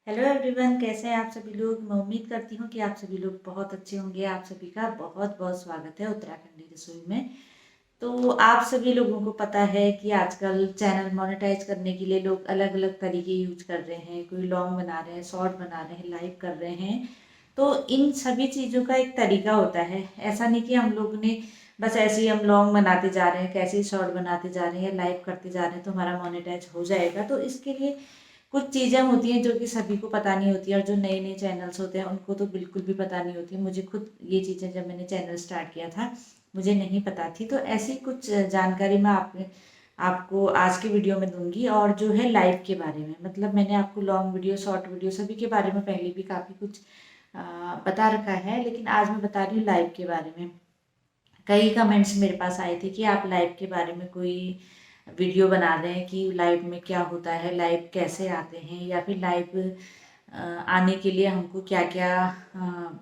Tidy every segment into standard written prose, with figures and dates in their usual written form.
Hello everyone, कैसे हैं आप सभी लोग। मैं उम्मीद करती हूँ कि आप सभी लोग बहुत अच्छे होंगे। आप सभी का बहुत बहुत स्वागत है उत्तराखंडी रसोई में। तो आप सभी लोगों को पता है कि आजकल चैनल मोनेटाइज करने के लिए लोग अलग अलग तरीके यूज कर रहे हैं। कोई लॉन्ग बना रहे हैं, शॉर्ट बना रहे हैं, लाइव कर रहे हैं। तो इन सभी चीज़ों का एक तरीका होता है। ऐसा नहीं कि हम लोग ने बस ऐसे ही हम लॉन्ग बनाते जा रहे हैं, कैसे ही शॉर्ट बनाते जा रहे हैं, लाइव करते जा रहे हैं तो हमारा मोनेटाइज हो जाएगा। तो इसके लिए कुछ चीज़ें होती हैं जो कि सभी को पता नहीं होती है, और जो नए नए चैनल्स होते हैं उनको तो बिल्कुल भी पता नहीं होती। मुझे खुद ये चीज़ें जब मैंने चैनल स्टार्ट किया था मुझे नहीं पता थी। तो ऐसी कुछ जानकारी मैं आपको आज की वीडियो में दूंगी। और जो है लाइव के बारे में, मतलब मैंने आपको लॉन्ग वीडियो, शॉर्ट वीडियो सभी के बारे में पहले भी काफ़ी कुछ बता रखा है, लेकिन आज मैं बता रही हूँ लाइव के बारे में। कई कमेंट्स मेरे पास आए थे कि आप लाइव के बारे में कोई वीडियो बना दें कि लाइव में क्या होता है, लाइव कैसे आते हैं, या फिर लाइव आने के लिए हमको क्या क्या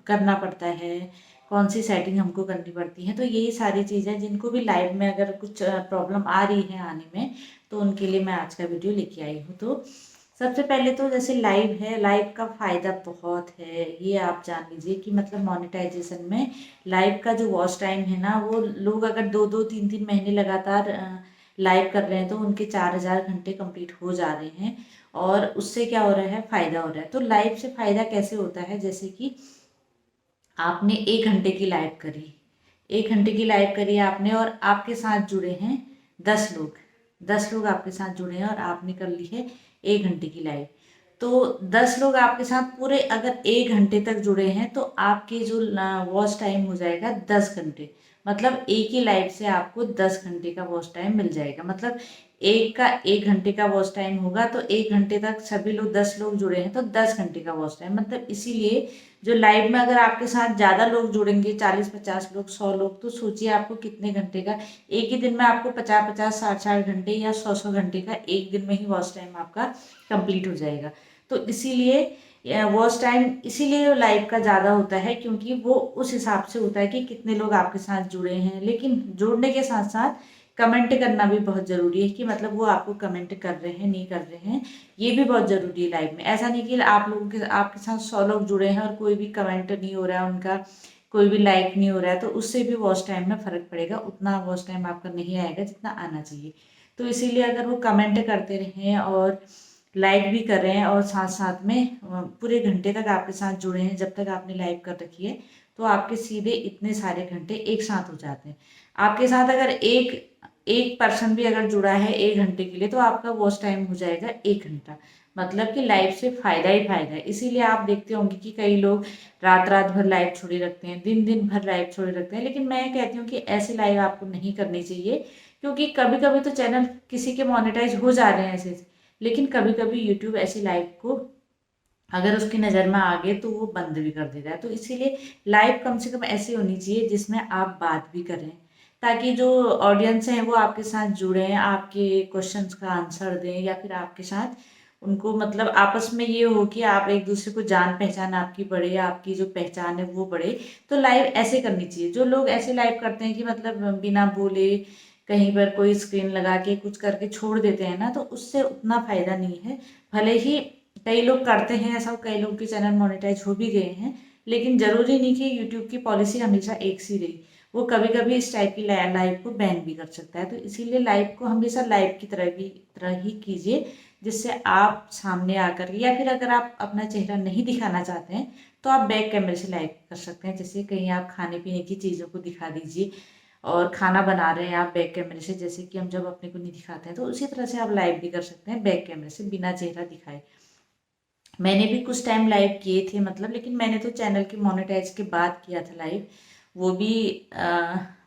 करना पड़ता है, कौन सी सेटिंग हमको करनी पड़ती है। तो यही सारी चीज़ें जिनको भी लाइव में अगर कुछ प्रॉब्लम आ रही है आने में, तो उनके लिए मैं आज का वीडियो लेके आई हूँ। तो सबसे पहले तो जैसे लाइव है, लाइव का फ़ायदा बहुत है, ये आप जान लीजिए कि मतलब मोनेटाइजेशन में लाइव का जो वॉच टाइम है ना, वो लोग अगर 2-2 3-3 महीने लगातार लाइव कर रहे हैं तो उनके 4,000 घंटे कंप्लीट हो जा रहे हैं। और उससे क्या हो रहा है, फ़ायदा हो रहा है। तो लाइव से फ़ायदा कैसे होता है, जैसे कि आपने 1 घंटे की लाइव करी, 1 घंटे की लाइव करी आपने, और आपके साथ जुड़े हैं 10 लोग, 10 लोग आपके साथ जुड़े हैं और आपने कर ली है 1 घंटे की लाइव। तो 10 लोग आपके साथ पूरे अगर 1 घंटे तक जुड़े हैं तो आपके जो वॉच टाइम हो जाएगा 10 घंटे। मतलब एक ही लाइव से आपको 10 घंटे का वॉच टाइम मिल जाएगा। मतलब एक का 1 घंटे का वॉच टाइम होगा तो 1 घंटे तक सभी लोग 10 लोग जुड़े हैं तो 10 घंटे का वॉच टाइम। मतलब इसीलिए जो लाइव में अगर आपके साथ ज़्यादा लोग जुड़ेंगे, 40-50 लोग, 100 लोग, तो सोचिए आपको कितने घंटे का, एक ही दिन में आपको 50-50, 60-60 घंटे या 100-100 घंटे का एक दिन में ही वॉच टाइम आपका कंप्लीट हो जाएगा। तो इसीलिए वॉच टाइम इसीलिए लाइव का ज़्यादा होता है, क्योंकि वो उस हिसाब से होता है कि कितने लोग आपके साथ जुड़े हैं। लेकिन जुड़ने के साथ साथ कमेंट करना भी बहुत ज़रूरी है कि मतलब वो आपको कमेंट कर रहे हैं, नहीं कर रहे हैं, ये भी बहुत ज़रूरी है लाइव में। ऐसा नहीं कि आप लोगों के आपके साथ 100 लोग जुड़े हैं और कोई भी कमेंट नहीं हो रहा है उनका, कोई भी लाइक नहीं हो रहा है, तो उससे भी वॉच टाइम में फ़र्क पड़ेगा। उतना वॉच टाइम आपका नहीं आएगा जितना आना चाहिए। तो इसीलिए अगर वो कमेंट करते रहें और लाइक भी कर रहे हैं और साथ साथ में पूरे घंटे तक आपके साथ जुड़े हैं, जब तक आपने लाइव कर रखी है, तो आपके सीधे इतने सारे घंटे एक साथ हो जाते हैं। आपके साथ अगर एक एक पर्सन भी अगर जुड़ा है 1 घंटे के लिए तो आपका वॉच टाइम हो जाएगा 1 घंटा। मतलब कि लाइव से फ़ायदा ही फ़ायदा है। इसीलिए आप देखते होंगे कि कई लोग रात रात भर लाइव छोड़े रखते हैं, दिन दिन भर लाइव छोड़े रखते हैं। लेकिन मैं कहती हूँ कि ऐसी लाइव आपको नहीं करनी चाहिए, क्योंकि कभी कभी तो चैनल किसी के मोनेटाइज हो जा रहे हैं ऐसे, लेकिन कभी कभी यूट्यूब ऐसी लाइव को अगर उसकी नज़र में आ गए तो वो बंद भी कर देता है। तो इसीलिए लाइव कम से कम ऐसी होनी चाहिए जिसमें आप बात भी करें, ताकि जो ऑडियंस है वो आपके साथ जुड़ें, आपके क्वेश्चंस का आंसर दें, या फिर आपके साथ उनको मतलब आपस में ये हो कि आप एक दूसरे को जान पहचान आपकी बढ़े, आपकी जो पहचान है वो बढ़े। तो लाइव ऐसे करनी चाहिए। जो लोग ऐसे लाइव करते हैं कि मतलब बिना बोले कहीं पर कोई स्क्रीन लगा के कुछ करके छोड़ देते हैं ना, तो उससे उतना फ़ायदा नहीं है। भले ही कई लोग करते हैं ऐसा, कई लोग के चैनल मोनेटाइज हो भी गए हैं, लेकिन ज़रूरी नहीं कि यूट्यूब की पॉलिसी हमेशा एक सी रही। वो कभी कभी इस टाइप की लाइव को बैन भी कर सकता है। तो इसीलिए लाइव को हमेशा लाइव की तरह ही कीजिए, जिससे आप सामने आकर, या फिर अगर आप अपना चेहरा नहीं दिखाना चाहते हैं तो आप बैक कैमरे से लाइव कर सकते हैं। जैसे कहीं आप खाने पीने की चीज़ों को दिखा दीजिए और खाना बना रहे हैं आप बैक कैमरे से, जैसे कि हम जब अपने को नहीं दिखाते हैं, तो उसी तरह से आप लाइव भी कर सकते हैं बैक कैमरे से बिना चेहरा दिखाए। मैंने भी कुछ टाइम लाइव किए थे मतलब, लेकिन मैंने तो चैनल के मोनेटाइज के बाद किया था लाइव। वो भी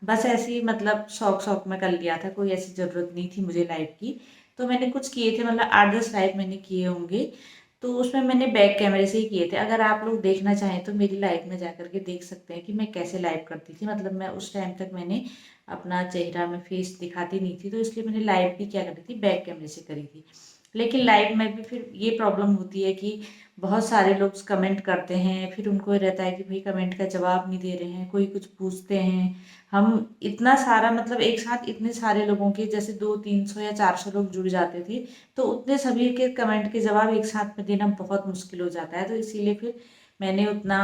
बस ऐसे ही मतलब शौक शौक में कर लिया था, कोई ऐसी ज़रूरत नहीं थी मुझे लाइव की। तो मैंने कुछ किए थे, मतलब 8-10 लाइव मैंने किए होंगे। तो उसमें मैंने बैक कैमरे से ही किए थे। अगर आप लोग देखना चाहें तो मेरी लाइव में जा करके देख सकते हैं कि मैं कैसे लाइव करती थी। मतलब मैं उस टाइम तक मैंने अपना चेहरा में फेस दिखाती नहीं थी, तो इसलिए मैंने लाइव भी क्या करी थी, बैक कैमरे से करी थी। लेकिन लाइव में भी फिर ये प्रॉब्लम होती है कि बहुत सारे लोग कमेंट करते हैं, फिर उनको रहता है कि भाई कमेंट का जवाब नहीं दे रहे हैं, कोई कुछ पूछते हैं। हम इतना सारा मतलब एक साथ इतने सारे लोगों के जैसे 200-300 या 400 लोग जुड़ जाते थे, तो उतने सभी के कमेंट के जवाब एक साथ में देना बहुत मुश्किल हो जाता है। तो इसीलिए फिर मैंने उतना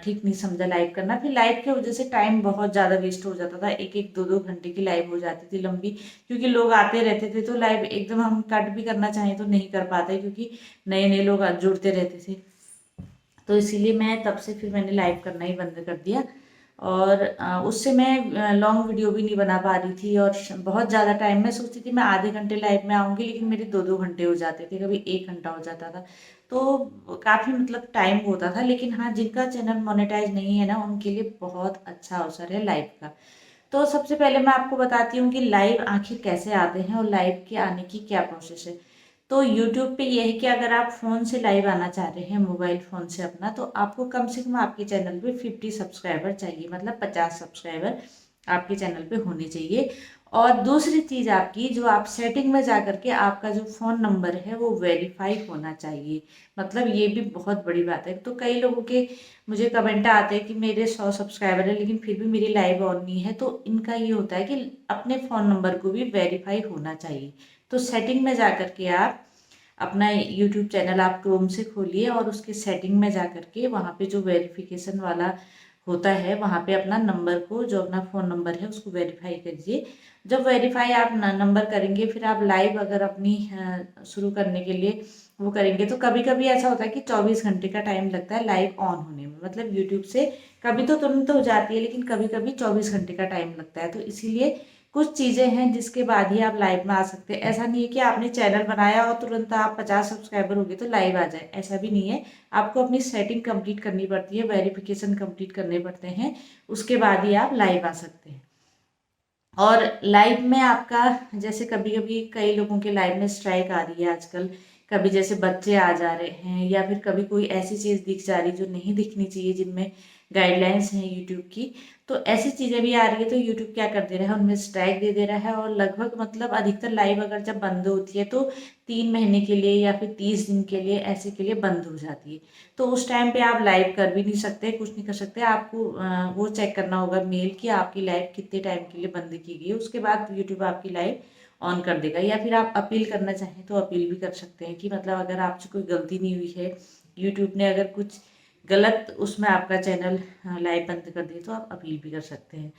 ठीक नहीं समझा लाइव करना। फिर लाइव की वजह से टाइम बहुत ज़्यादा वेस्ट हो जाता था, एक एक 2-2 घंटे की लाइव हो जाती थी लंबी, क्योंकि लोग आते रहते थे। तो लाइव एकदम हम कट भी करना चाहें तो नहीं कर पाते, क्योंकि नए नए लोग जुड़ते रहते थे। तो इसीलिए मैं तब से फिर मैंने लाइव करना ही बंद कर दिया। और उससे मैं लॉन्ग वीडियो भी नहीं बना पा रही थी, और बहुत ज़्यादा टाइम मैं सोचती थी मैं आधे घंटे लाइव में आऊँगी, लेकिन मेरे 2-2 घंटे हो जाते थे, कभी 1 घंटा हो जाता था। तो काफ़ी मतलब टाइम होता था। लेकिन हाँ, जिनका चैनल मोनेटाइज नहीं है ना, उनके लिए बहुत अच्छा अवसर है लाइव का। तो सबसे पहले मैं आपको बताती हूँ कि लाइव आखिर कैसे आते हैं और लाइव के आने की क्या प्रोसेस है। तो यूट्यूब पे ये है कि अगर आप फ़ोन से लाइव आना चाह रहे हैं, मोबाइल फ़ोन से अपना, तो आपको कम से कम आपके चैनल पे 50 सब्सक्राइबर चाहिए, मतलब 50 सब्सक्राइबर आपके चैनल पे होने चाहिए। और दूसरी चीज़ आपकी, जो आप सेटिंग में जा करके आपका जो फ़ोन नंबर है वो वेरीफाई होना चाहिए। मतलब ये भी बहुत बड़ी बात है। तो कई लोगों के मुझे कमेंट आते हैं कि मेरे 100 सब्सक्राइबर है लेकिन फिर भी मेरी लाइव ऑन नहीं है। तो इनका ये होता है कि अपने फ़ोन नंबर को भी वेरीफाई होना चाहिए। तो सेटिंग में जा करके आप अपना यूट्यूब चैनल आप क्रोम से खोलिए, और उसके सेटिंग में जा करके वहाँ पे जो वेरिफिकेशन वाला होता है, वहाँ पे अपना नंबर को, जो अपना फ़ोन नंबर है उसको वेरीफाई करिए। जब वेरीफाई आप नंबर करेंगे, फिर आप लाइव अगर अपनी शुरू करने के लिए वो करेंगे, तो कभी कभी ऐसा होता है कि 24 घंटे का टाइम लगता है लाइव ऑन होने में। मतलब यूट्यूब से कभी तो तुरंत हो जाती है, लेकिन कभी कभी 24 घंटे का टाइम लगता है। तो इसीलिए कुछ चीज़ें हैं जिसके बाद ही आप लाइव में आ सकते हैं। ऐसा नहीं है कि आपने चैनल बनाया और तुरंत आप 50 सब्सक्राइबर हो गए तो लाइव आ जाए, ऐसा भी नहीं है। आपको अपनी सेटिंग कंप्लीट करनी पड़ती है, वेरिफिकेशन कंप्लीट करने पड़ते हैं, उसके बाद ही आप लाइव आ सकते हैं। और लाइव में आपका, जैसे कभी कभी कई लोगों के लाइव में स्ट्राइक आ रही है आजकल, कभी जैसे बच्चे आ जा रहे हैं, या फिर कभी कोई ऐसी चीज़ दिख जा रही जो नहीं दिखनी चाहिए, जिनमें गाइडलाइंस हैं यूट्यूब की। तो ऐसी चीज़ें भी आ रही है, तो यूट्यूब क्या कर दे रहा है, उनमें स्ट्राइक दे रहा है। और लगभग मतलब अधिकतर लाइव अगर जब बंद होती है तो 3 महीने के लिए या फिर 30 दिन के लिए, ऐसे के लिए बंद हो जाती है। तो उस टाइम पे आप लाइव कर भी नहीं सकते, कुछ नहीं कर सकते। आपको वो चेक करना होगा मेल कि आपकी लाइव कितने टाइम के लिए बंद की गई है, उसके बाद यूट्यूब आपकी लाइव ऑन कर देगा। या फिर आप अपील करना चाहें तो अपील भी कर सकते हैं, कि मतलब अगर आपसे कोई गलती नहीं हुई है, यूट्यूब ने अगर कुछ गलत उसमें आपका चैनल लाइव बंद कर दिए, तो आप अपील भी कर सकते हैं।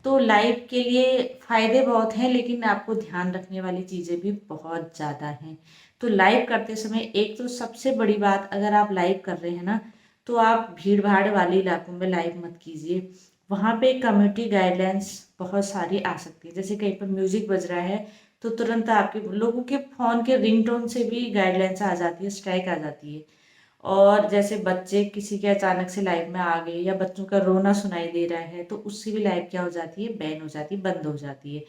तो लाइव के लिए फ़ायदे बहुत हैं, लेकिन आपको ध्यान रखने वाली चीज़ें भी बहुत ज़्यादा हैं। तो लाइव करते समय एक तो सबसे बड़ी बात, अगर आप लाइव कर रहे हैं ना, तो आप भीड़ भाड़ वाले इलाकों में लाइव मत कीजिए। वहाँ पे कम्युनिटी गाइडलाइंस बहुत सारी आ सकती है। जैसे कहीं पर म्यूजिक बज रहा है, तो तुरंत आपके लोगों के फ़ोन के रिंगटोन से भी गाइडलाइंस आ जाती है, स्ट्राइक आ जाती है। और जैसे बच्चे किसी के अचानक से लाइव में आ गए, या बच्चों का रोना सुनाई दे रहा है, तो उससे भी लाइव क्या हो जाती है, बैन हो जाती है, बंद हो जाती है।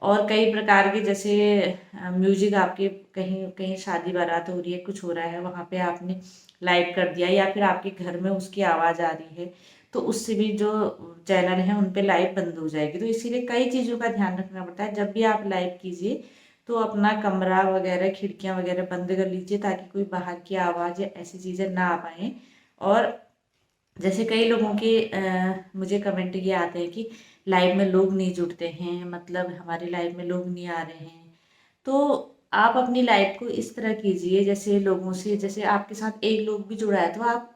और कई प्रकार के जैसे म्यूजिक आपके कहीं कहीं शादी बारात हो रही है, कुछ हो रहा है, वहाँ पे आपने लाइव कर दिया, या फिर आपके घर में उसकी आवाज़ आ रही है, तो उससे भी जो चैनल है उन पे लाइव बंद हो जाएगी। तो इसीलिए कई चीज़ों का ध्यान रखना पड़ता है। जब भी आप लाइव कीजिए तो अपना कमरा वगैरह, खिड़कियाँ वगैरह बंद कर लीजिए, ताकि कोई बाहर की आवाज़ या ऐसी चीज़ें ना आ पाएँ। और जैसे कई लोगों के मुझे कमेंट ये आते हैं कि लाइव में लोग नहीं जुड़ते हैं, मतलब हमारे लाइव में लोग नहीं आ रहे हैं। तो आप अपनी लाइफ को इस तरह कीजिए, जैसे लोगों से, जैसे आपके साथ एक लोग भी जुड़ा है तो आप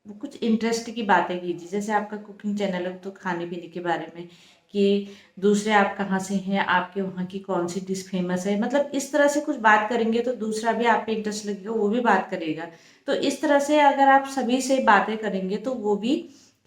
कुछ इंटरेस्ट की बातें कीजिए। जैसे आपका कुकिंग चैनल है तो खाने पीने के बारे में, कि दूसरे आप कहाँ से हैं, आपके वहाँ की कौन सी डिश फेमस है, मतलब इस तरह से कुछ बात करेंगे तो दूसरा भी आप पे इंटरेस्ट लगेगा, वो भी बात करेगा। तो इस तरह से अगर आप सभी से बातें करेंगे तो वो भी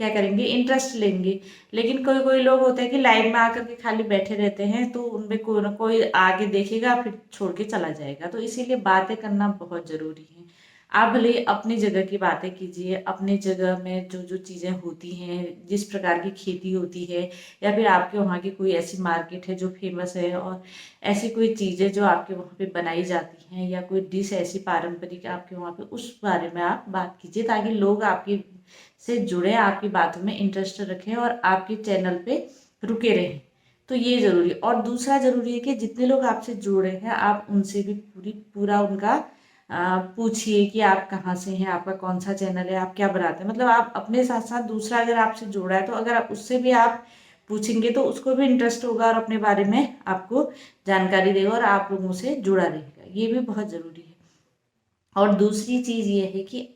क्या करेंगे, इंटरेस्ट लेंगे। लेकिन कोई कोई लोग होते हैं कि लाइव में आकर के खाली बैठे रहते हैं, तो उनमें कोई ना कोई आगे देखेगा फिर छोड़ के चला जाएगा। तो इसीलिए बातें करना बहुत ज़रूरी है। आप भले ही अपनी जगह की बातें कीजिए, अपनी जगह में जो जो चीज़ें होती हैं, जिस प्रकार की खेती होती है, या फिर आपके वहाँ की कोई ऐसी मार्केट है जो फेमस है, और ऐसी कोई चीज़ें जो आपके वहाँ पे बनाई जाती हैं, या कोई डिश ऐसी पारंपरिक आपके वहाँ पे, उस बारे में आप बात कीजिए, ताकि लोग आपकी से जुड़े, आपकी बातों में इंटरेस्ट रखें और आपके चैनल पे रुके रहें। तो ये ज़रूरी है। और दूसरा ज़रूरी है कि जितने लोग आपसे जुड़े हैं आप उनसे भी पूरा उनका पूछिए कि आप कहाँ से हैं, आपका कौन सा चैनल है, आप क्या बनाते हैं। मतलब आप अपने साथ साथ दूसरा अगर आपसे जुड़ा है तो अगर आप उससे भी आप पूछेंगे तो उसको भी इंटरेस्ट होगा और अपने बारे में आपको जानकारी देगा और आप लोगों से जुड़ा रहेगा। ये भी बहुत ज़रूरी है। और दूसरी चीज़ ये है कि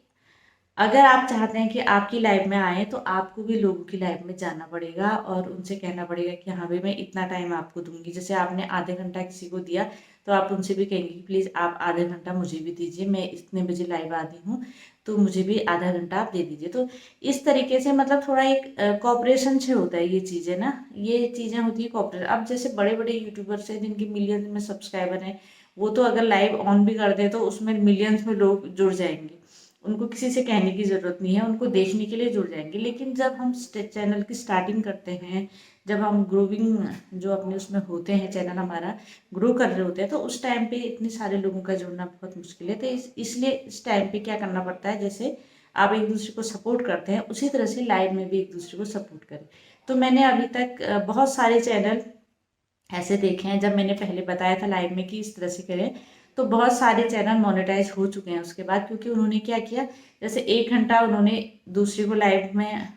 अगर आप चाहते हैं कि आपकी लाइफ में आए तो आपको भी लोगों की लाइफ में जाना पड़ेगा और उनसे कहना पड़ेगा कि हाँ भाई मैं इतना टाइम आपको दूंगी। जैसे आपने आधे घंटा किसी को दिया तो आप उनसे भी कहेंगे कि प्लीज़ आप आधे घंटा मुझे भी दीजिए, मैं इतने बजे लाइव आती हूँ तो मुझे भी आधा घंटा आप दे दीजिए। तो इस तरीके से मतलब थोड़ा एक कॉपरेशन से होता है ये चीज़ें ना, ये चीज़ें होती है कॉपरेशन। अब जैसे बड़े बड़े यूट्यूबर्स हैं जिनके मिलियंस में सब्सक्राइबर हैं, वो तो अगर लाइव ऑन भी कर दे तो उसमें मिलियंस में लोग जुड़ जाएंगे, उनको किसी से कहने की ज़रूरत नहीं है, उनको देखने के लिए जुड़ जाएंगे। लेकिन जब हम चैनल की स्टार्टिंग करते हैं, जब हम ग्रोविंग जो अपने उसमें होते हैं, चैनल हमारा ग्रो कर रहे होते हैं, तो उस टाइम पे इतने सारे लोगों का जुड़ना बहुत मुश्किल है। तो इसलिए इस टाइम पे क्या करना पड़ता है, जैसे आप एक दूसरे को सपोर्ट करते हैं उसी तरह से लाइव में भी एक दूसरे को सपोर्ट करें। तो मैंने अभी तक बहुत सारे चैनल ऐसे देखे हैं, जब मैंने पहले बताया था लाइव में कि इस तरह से करें तो बहुत सारे चैनल मोनेटाइज हो चुके हैं उसके बाद। क्योंकि उन्होंने क्या किया, जैसे 1 घंटा उन्होंने दूसरे को लाइव में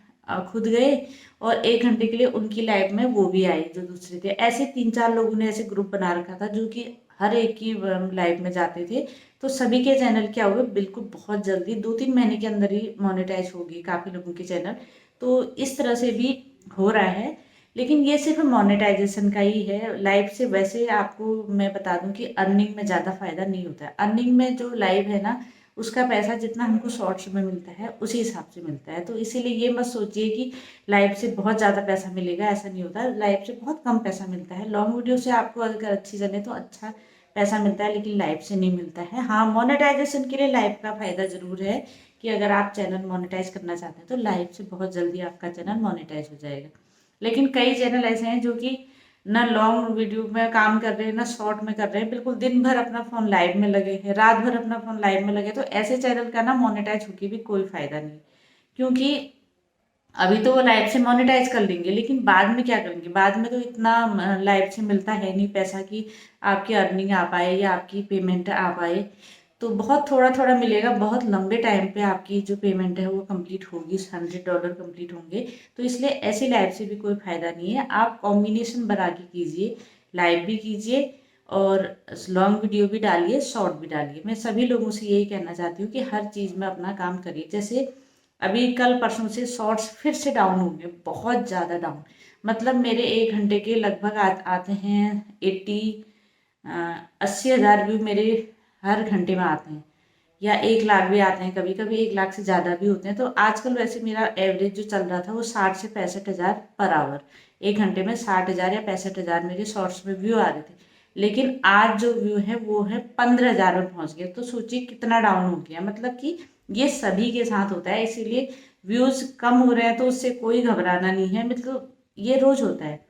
खुद गए और 1 घंटे के लिए उनकी लाइव में वो भी आए जो दूसरे थे। ऐसे 3-4 लोगों ने ऐसे ग्रुप बना रखा था जो कि हर एक की लाइव में जाते थे। तो सभी के चैनल क्या हुए, बिल्कुल बहुत जल्दी 2-3 महीने के अंदर ही मोनेटाइज होगी काफ़ी लोगों के चैनल। तो इस तरह से भी हो रहा है। लेकिन ये सिर्फ मोनेटाइजेशन का ही है। लाइव से वैसे आपको मैं बता दूं कि अर्निंग में ज़्यादा फायदा नहीं होता है। अर्निंग में जो लाइव है ना, उसका पैसा जितना हमको शॉर्ट्स में मिलता है उसी हिसाब से मिलता है। तो इसीलिए ये मत सोचिए कि लाइव से बहुत ज़्यादा पैसा मिलेगा, ऐसा नहीं होता। लाइव से बहुत कम पैसा मिलता है। लॉन्ग वीडियो से आपको अगर अच्छी चले तो अच्छा पैसा मिलता है, लेकिन लाइव से नहीं मिलता है। हाँ, मोनेटाइजेशन के लिए लाइव का फ़ायदा ज़रूर है कि अगर आप चैनल मोनेटाइज करना चाहते हैं तो लाइव से बहुत जल्दी आपका चैनल मोनेटाइज हो जाएगा। लेकिन कई चैनल ऐसे हैं जो कि ना लॉन्ग वीडियो में काम कर रहे हैं ना शॉर्ट में कर रहे हैं, बिल्कुल दिन भर अपना फ़ोन लाइव में लगे हैं, रात भर अपना फ़ोन लाइव में लगे। तो ऐसे चैनल का ना मोनेटाइज होकर भी कोई फ़ायदा नहीं। क्योंकि अभी तो वो लाइव से मोनेटाइज कर लेंगे, लेकिन बाद में क्या करेंगे, बाद में तो इतना लाइव से मिलता है नहीं पैसा कि आपकी अर्निंग आ पाए या आपकी पेमेंट आ पाए। तो बहुत थोड़ा थोड़ा मिलेगा। बहुत लंबे टाइम पे आपकी जो पेमेंट है वो कंप्लीट होगी, $100 कंप्लीट होंगे। तो इसलिए ऐसी लाइव से भी कोई फ़ायदा नहीं है। आप कॉम्बिनेशन बना के कीजिए, लाइव भी कीजिए और लॉन्ग वीडियो भी डालिए, शॉर्ट भी डालिए। मैं सभी लोगों से यही कहना चाहती हूँ कि हर चीज़ में अपना काम करिए। जैसे अभी कल परसों से शॉर्ट्स फिर से डाउन हो गए, बहुत ज़्यादा डाउन। मतलब मेरे 1 घंटे के लगभग आते हैं 80,000 व्यू मेरे हर घंटे में आते हैं, या 1 लाख भी आते हैं, कभी कभी 1 लाख से ज़्यादा भी होते हैं। तो आजकल वैसे मेरा एवरेज जो चल रहा था वो 60 से 65,000 पर आवर, 1 घंटे में 60,000 या 65,000 मेरे शॉर्ट्स में व्यू आ रहे थे। लेकिन आज जो व्यू है वो है 15,000 में पहुंच गया। तो सोचिए कितना डाउन हो गया। मतलब कि ये सभी के साथ होता है, इसीलिए व्यूज कम हो रहे हैं तो उससे कोई घबराना नहीं है। मतलब ये रोज होता है।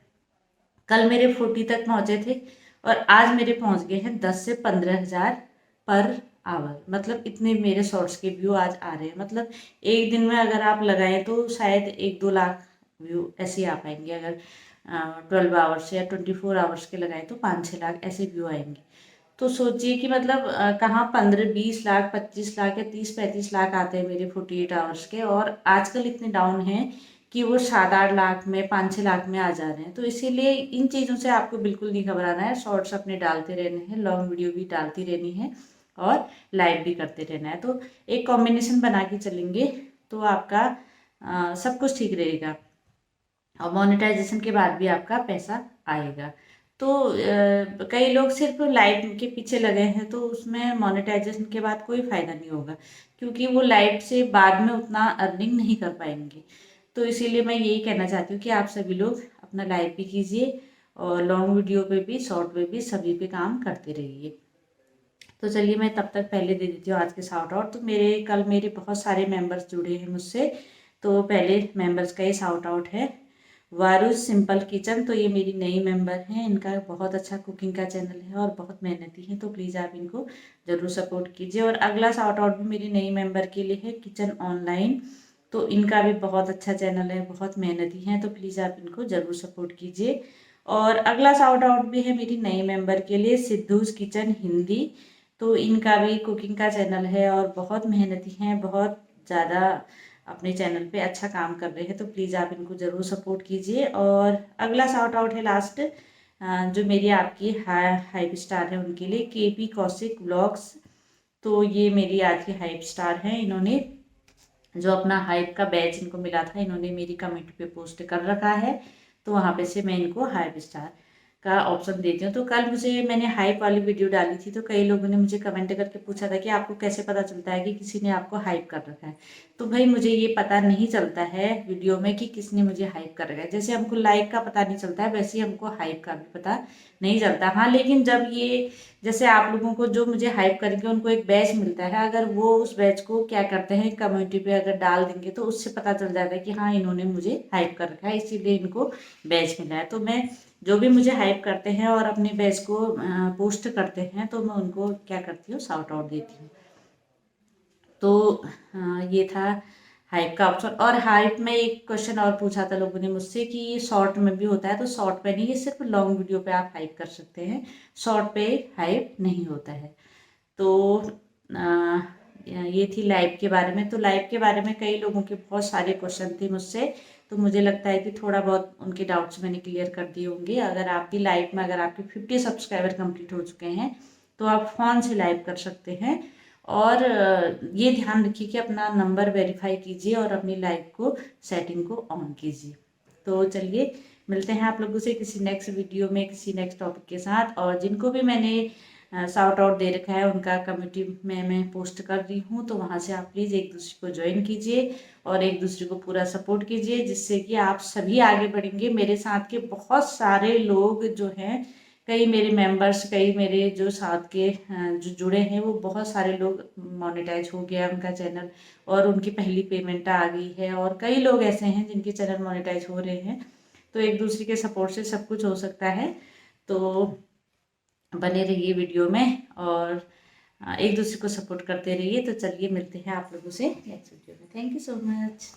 कल मेरे 40 तक पहुंचे थे और आज मेरे पहुंच गए हैं 10 से 15,000 पर आवर। मतलब इतने मेरे शॉर्ट्स के व्यू आज आ रहे हैं। मतलब एक दिन में अगर आप लगाएं तो शायद 1-2 लाख व्यू ऐसे आ पाएंगे। अगर 12 आवर्स या 24 आवर्स के लगाएं तो 5-6 लाख ऐसे व्यू आएंगे। तो सोचिए कि मतलब कहाँ 15-20 लाख, 25 लाख या 30-35 लाख आते हैं मेरे 48 आवर्स के, और आजकल इतने डाउन हैं कि वो 7-8 लाख में, 5-6 लाख में आ जा रहे हैं। तो इसीलिए इन चीज़ों से आपको बिल्कुल नहीं घबराना है। शॉर्ट्स अपने डालते रहने हैं, लॉन्ग वीडियो भी डालती रहनी है और लाइव भी करते रहना है। तो एक कॉम्बिनेशन बना के चलेंगे तो आपका सब कुछ ठीक रहेगा और मोनेटाइजेशन के बाद भी आपका पैसा आएगा। तो कई लोग सिर्फ लाइव के पीछे लगे हैं तो उसमें मोनेटाइजेशन के बाद कोई फ़ायदा नहीं होगा, क्योंकि वो लाइव से बाद में उतना अर्निंग नहीं कर पाएंगे। तो इसीलिए मैं यही कहना चाहती हूँ कि आप सभी लोग अपना लाइव भी कीजिए और लॉन्ग वीडियो पे भी, शॉर्ट पे भी, सभी पे काम करते रहिए। तो चलिए मैं तब तक पहले दे देती हूँ आज के शाउट आउट। तो कल मेरे बहुत सारे मेंबर्स जुड़े हैं मुझसे। तो पहले मेंबर्स का ही शाउट आउट है, वारू सिंपल किचन। तो ये मेरी नई मेंबर हैं, इनका बहुत अच्छा कुकिंग का चैनल है और बहुत मेहनती हैं। तो प्लीज़ आप इनको ज़रूर सपोर्ट कीजिए। और अगला शाउट आउट भी मेरी नई मेंबर के लिए है, किचन ऑनलाइन। तो इनका भी बहुत अच्छा चैनल है, बहुत मेहनती हैं। तो प्लीज़ आप इनको ज़रूर सपोर्ट कीजिए। और अगला शाउट आउट भी है मेरी नई मेंबर के लिए, सिद्धूज किचन हिंदी। तो इनका भी कुकिंग का चैनल है और बहुत मेहनती हैं, बहुत ज़्यादा अपने चैनल पे अच्छा काम कर रहे हैं, तो प्लीज़ आप इनको ज़रूर सपोर्ट कीजिए। और अगला शाउट आउट है लास्ट, जो मेरी आपकी हाइप स्टार है उनके लिए, केपी कौशिक व्लॉग्स। तो ये मेरी आज की हाइप स्टार हैं। इन्होंने जो अपना हाइप का बैच इनको मिला था, इन्होंने मेरी कमेंट पे पोस्ट कर रखा है, तो वहाँ पे से मैं इनको हाइप स्टार का ऑप्शन देती हूँ। तो कल मैंने हाइप वाली वीडियो डाली थी, तो कई लोगों ने मुझे कमेंट करके पूछा था कि आपको कैसे पता चलता है कि किसी ने आपको हाइप कर रखा है। तो भाई मुझे ये पता नहीं चलता है वीडियो में कि किसने मुझे हाइप कर रखा है। जैसे हमको लाइक का पता नहीं चलता है, वैसे ही हमको हाइप का भी पता नहीं चलता। हाँ, लेकिन जब ये जैसे आप लोगों को जो मुझे हाइप करेंगे उनको एक बैच मिलता है, अगर वो उस बैच को क्या करते हैं कम्युनिटी पे अगर डाल देंगे तो उससे पता चल जाता है कि हाँ इन्होंने मुझे हाइप कर रखा है, इसीलिए इनको बैच मिला है। तो मैं जो भी मुझे हाइप करते हैं और अपने बैच को पोस्ट करते हैं, तो मैं उनको क्या करती हूँ, शाउट आउट देती हूँ। तो ये था हाइप का ऑप्शन। और हाइप में एक क्वेश्चन और पूछा था लोगों ने मुझसे कि शॉर्ट में भी होता है, तो शॉर्ट पे नहीं, ये सिर्फ लॉन्ग वीडियो पे आप हाइप कर सकते हैं, शॉर्ट पे हाइप नहीं होता है। तो ये थी लाइव के बारे में। तो लाइव के बारे में कई लोगों के बहुत सारे क्वेश्चन थे मुझसे, तो मुझे लगता है कि थोड़ा बहुत उनके डाउट्स मैंने क्लियर कर दिए होंगे। अगर आप भी लाइव में, अगर आपके 50 सब्सक्राइबर कंप्लीट हो चुके हैं, तो आप फ़ोन से लाइव कर सकते हैं। और ये ध्यान रखिए कि अपना नंबर वेरीफाई कीजिए और अपनी लाइव को सेटिंग को ऑन कीजिए। तो चलिए मिलते हैं आप लोगों से किसी नेक्स्ट वीडियो में, किसी नेक्स्ट टॉपिक के साथ। और जिनको भी मैंने शाउट आउट दे रखा है उनका कम्युनिटी में मैं पोस्ट कर रही हूँ, तो वहाँ से आप प्लीज़ एक दूसरे को ज्वाइन कीजिए और एक दूसरे को पूरा सपोर्ट कीजिए, जिससे कि आप सभी आगे बढ़ेंगे। मेरे साथ के बहुत सारे लोग जो हैं, कई मेरे मेंबर्स, कई मेरे जो साथ के जो जुड़े हैं, वो बहुत सारे लोग मोनेटाइज हो गया उनका चैनल और उनकी पहली पेमेंट आ गई है। और कई लोग ऐसे हैं जिनके चैनल मोनेटाइज हो रहे हैं। तो एक दूसरे के सपोर्ट से सब कुछ हो सकता है। तो बने रहिए वीडियो में और एक दूसरे को सपोर्ट करते रहिए। तो चलिए मिलते हैं आप लोगों से नेक्स्ट वीडियो में। Thank you so much.